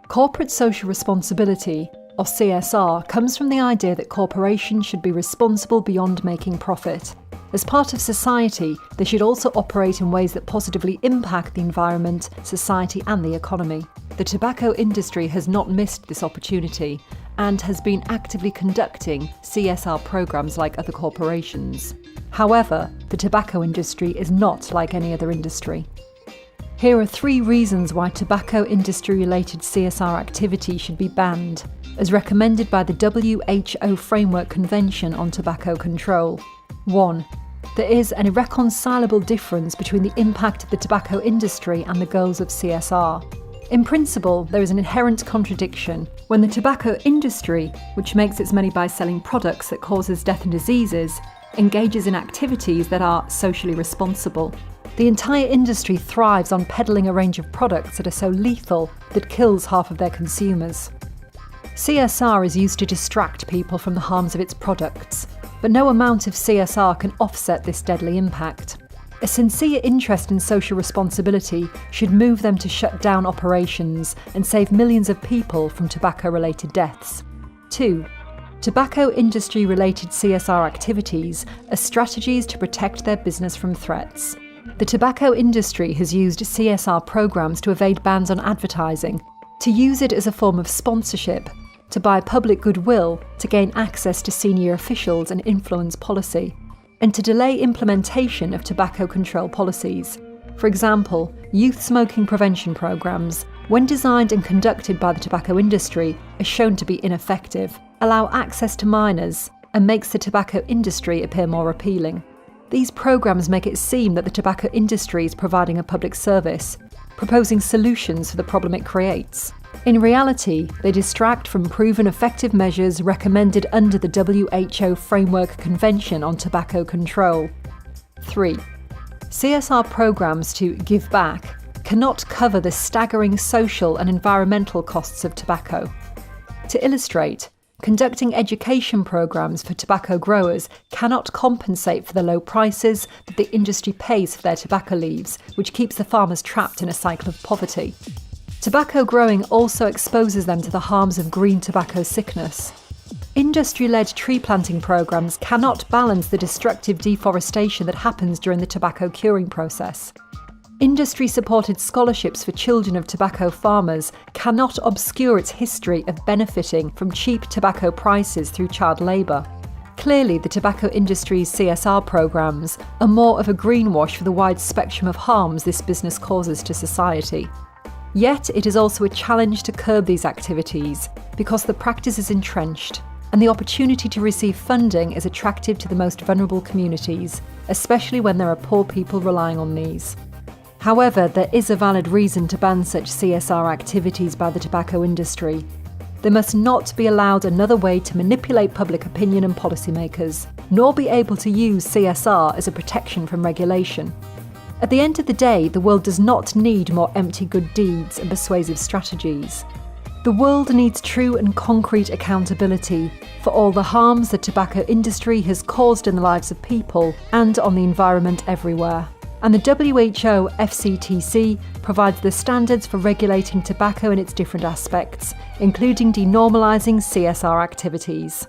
Corporate social responsibility, or CSR, comes from the idea that corporations should be responsible beyond making profit. As part of society, they should also operate in ways that positively impact the environment, society and the economy. The tobacco industry has not missed this opportunity and has been actively conducting CSR programs like other corporations. However, the tobacco industry is not like any other industry. Here are 3 reasons why tobacco industry-related CSR activity should be banned, as recommended by the WHO Framework Convention on Tobacco Control. 1. There is an irreconcilable difference between the impact of the tobacco industry and the goals of CSR. In principle, there is an inherent contradiction when the tobacco industry, which makes its money by selling products that causes death and diseases, engages in activities that are socially responsible. The entire industry thrives on peddling a range of products that are so lethal that kills half of their consumers. CSR is used to distract people from the harms of its products, but no amount of CSR can offset this deadly impact. A sincere interest in social responsibility should move them to shut down operations and save millions of people from tobacco-related deaths. 2. Tobacco industry-related CSR activities are strategies to protect their business from threats. The tobacco industry has used CSR programs to evade bans on advertising, to use it as a form of sponsorship, to buy public goodwill, to gain access to senior officials and influence policy, and to delay implementation of tobacco control policies. For example, youth smoking prevention programs, when designed and conducted by the tobacco industry, are shown to be ineffective, allow access to minors, and makes the tobacco industry appear more appealing. These programs make it seem that the tobacco industry is providing a public service, proposing solutions for the problem it creates. In reality, they distract from proven effective measures recommended under the WHO Framework Convention on Tobacco Control. 3. CSR programs to give back cannot cover the staggering social and environmental costs of tobacco. To illustrate, conducting education programs for tobacco growers cannot compensate for the low prices that the industry pays for their tobacco leaves, which keeps the farmers trapped in a cycle of poverty. Tobacco growing also exposes them to the harms of green tobacco sickness. Industry-led tree planting programs cannot balance the destructive deforestation that happens during the tobacco curing process. Industry-supported scholarships for children of tobacco farmers cannot obscure its history of benefiting from cheap tobacco prices through child labour. Clearly, the tobacco industry's CSR programs are more of a greenwash for the wide spectrum of harms this business causes to society. Yet, it is also a challenge to curb these activities because the practice is entrenched and the opportunity to receive funding is attractive to the most vulnerable communities, especially when there are poor people relying on these. However, there is a valid reason to ban such CSR activities by the tobacco industry. There must not be allowed another way to manipulate public opinion and policymakers, nor be able to use CSR as a protection from regulation. At the end of the day, the world does not need more empty good deeds and persuasive strategies. The world needs true and concrete accountability for all the harms the tobacco industry has caused in the lives of people and on the environment everywhere. And the WHO FCTC provides the standards for regulating tobacco in its different aspects, including denormalising CSR activities.